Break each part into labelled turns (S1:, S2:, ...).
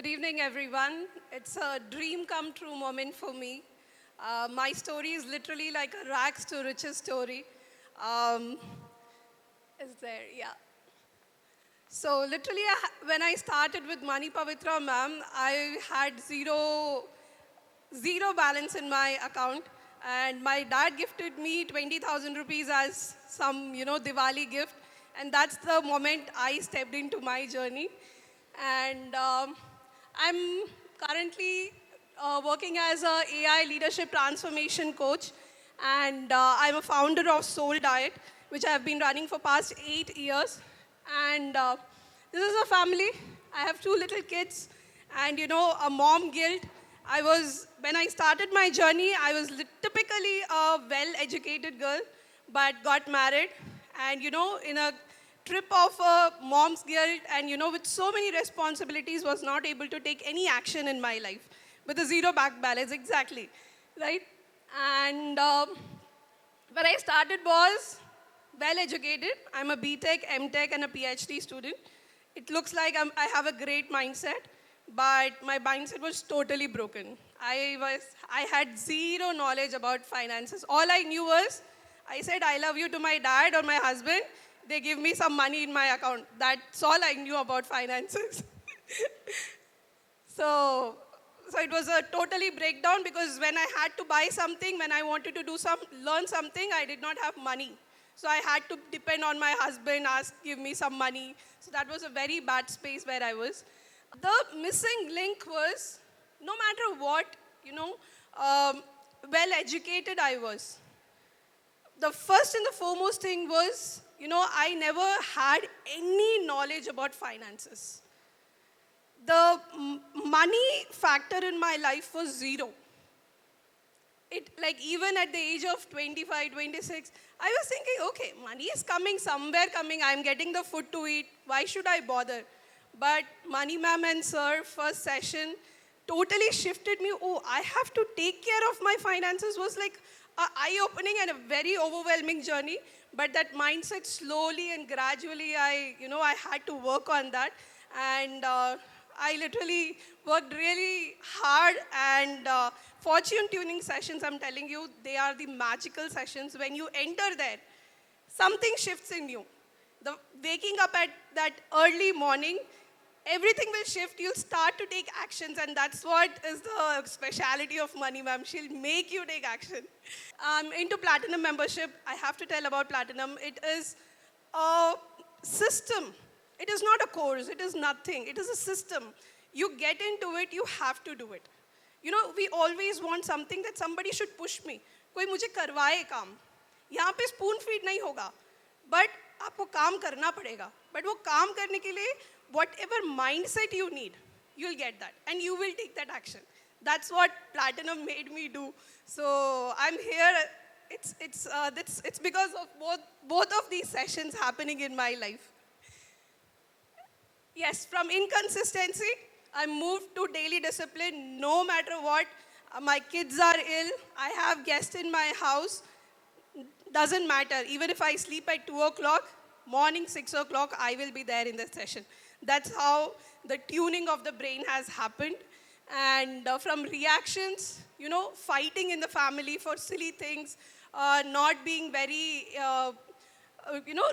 S1: Good evening, everyone. It's a dream come true moment for me. My story is literally like a rags to riches story. Um, is there? Yeah. So literally, when I started with Mani Pavitra ma'am, I had zero balance in my account, and my dad gifted me 20,000 rupees as some Diwali gift, and that's the moment I stepped into my journey. And I'm currently working as a AI leadership transformation coach, and I'm a founder of Soul Diet, which I've been running for past 8 years. And this is a family. I have two little kids, and a mom guilt. When I started my journey, I was typically a well-educated girl, but got married, and in a trip of a mom's guilt, and with so many responsibilities, was not able to take any action in my life with a zero bank balance, exactly, right? And where I started was well educated. I'm a BTech, MTech, and a PhD student. It looks like I have a great mindset, but my mindset was totally broken. I had zero knowledge about finances. All I knew was I said I love you to my dad or my husband. They give me some money in my account. That's all I knew about finances. So, so it was a totally breakdown because when I had to buy something, when I wanted to learn something, I did not have money. So I had to depend on my husband, give me some money. So that was a very bad space where I was. The missing link was, no matter what, well educated I was. The first and the foremost thing was, I never had any knowledge about finances. The money factor in my life was zero. It, like, even at the age of 25, 26, I was thinking, okay, money is coming, somewhere coming, I'm getting the food to eat, why should I bother? But Money Ma'am and Sir, first session, totally shifted me. Oh, I have to take care of my finances was like a eye-opening and a very overwhelming journey. But that mindset, slowly and gradually, I had to work on that. And I literally worked really hard, and fortune tuning sessions, I'm telling you, they are the magical sessions. When you enter there, something shifts in you. The waking up at that early morning, everything will shift. You'll start to take actions, and that's what is the speciality of Money Ma'am. She'll make you take action. Into Platinum membership, I have to tell about Platinum. It is a system. It is not a course. It is nothing. It is a system. You get into it, you have to do it. We always want something that somebody should push me. कोई मुझे करवाए काम. यहाँ पे spoon feed नहीं होगा. But आपको काम करना पड़ेगा. But वो काम करने के लिए whatever mindset you need, you'll get that. And you will take that action. That's what Platinum made me do. So I'm here. It's because of both of these sessions happening in my life. Yes, from inconsistency, I moved to daily discipline no matter what. My kids are ill. I have guests in my house. Doesn't matter. Even if I sleep at 2 o'clock, morning 6 o'clock, I will be there in the session. That's how the tuning of the brain has happened. And from reactions, fighting in the family for silly things, not being very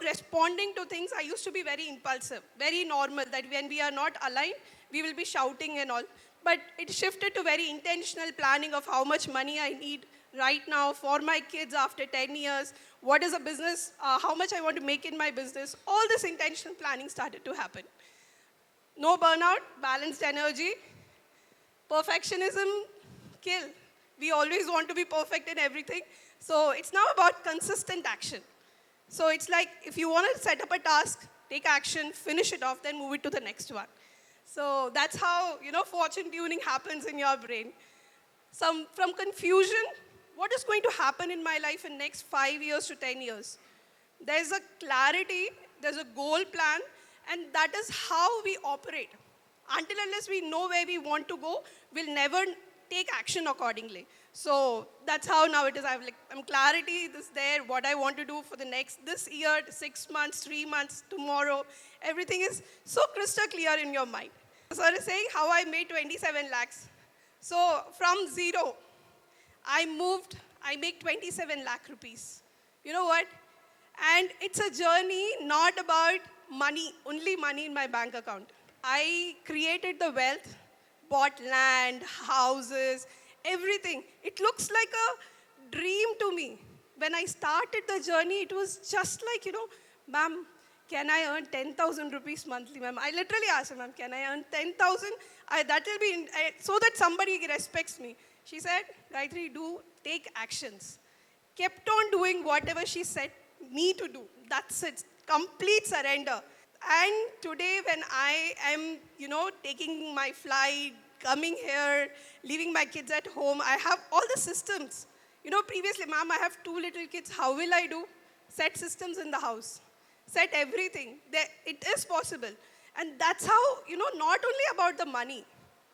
S1: responding to things. I used to be very impulsive, very normal, that when we are not aligned, we will be shouting and all. But it shifted to very intentional planning of how much money I need right now for my kids after 10 years, what is a business, how much I want to make in my business. All this intentional planning started to happen. No burnout, balanced energy, perfectionism, kill. We always want to be perfect in everything. So it's now about consistent action. So it's like if you want to set up a task, take action, finish it off, then move it to the next one. So that's how, fortune tuning happens in your brain. From confusion, what is going to happen in my life in next 5 years to 10 years? There's a clarity, there's a goal plan, and that is how we operate. Until unless we know where we want to go, we'll never take action accordingly. So that's how now it is. I'm clarity is there, what I want to do for this year, 6 months, 3 months, tomorrow. Everything is so crystal clear in your mind. Sir is saying how I made 27 lakhs. So from zero, I make 27 lakh rupees. You know what? And it's a journey not about money, only money in my bank account. I created the wealth, bought land, houses, everything. It looks like a dream to me. When I started the journey, it was just like, ma'am, can I earn 10,000 rupees monthly, ma'am? I literally asked her, ma'am, can I earn 10,000? That will be, so that somebody respects me. She said, Gayatri, take actions. Kept on doing whatever she said me to do. That's it. Complete surrender. And today when I am, taking my flight, coming here, leaving my kids at home, I have all the systems. Previously, ma'am, I have two little kids. How will I do? Set systems in the house. Set everything. It is possible. And that's how, not only about the money,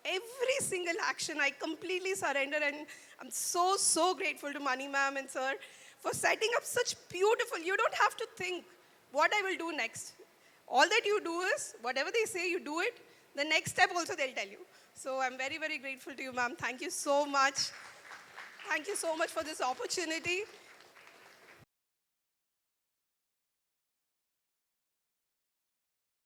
S1: every single action I completely surrender, and I'm so, so grateful to Money ma'am and sir for setting up such beautiful, you don't have to think what I will do next. All that you do is, whatever they say, you do it. The next step also they'll tell you. So I'm very, very grateful to you, ma'am. Thank you so much. Thank you so much for this opportunity.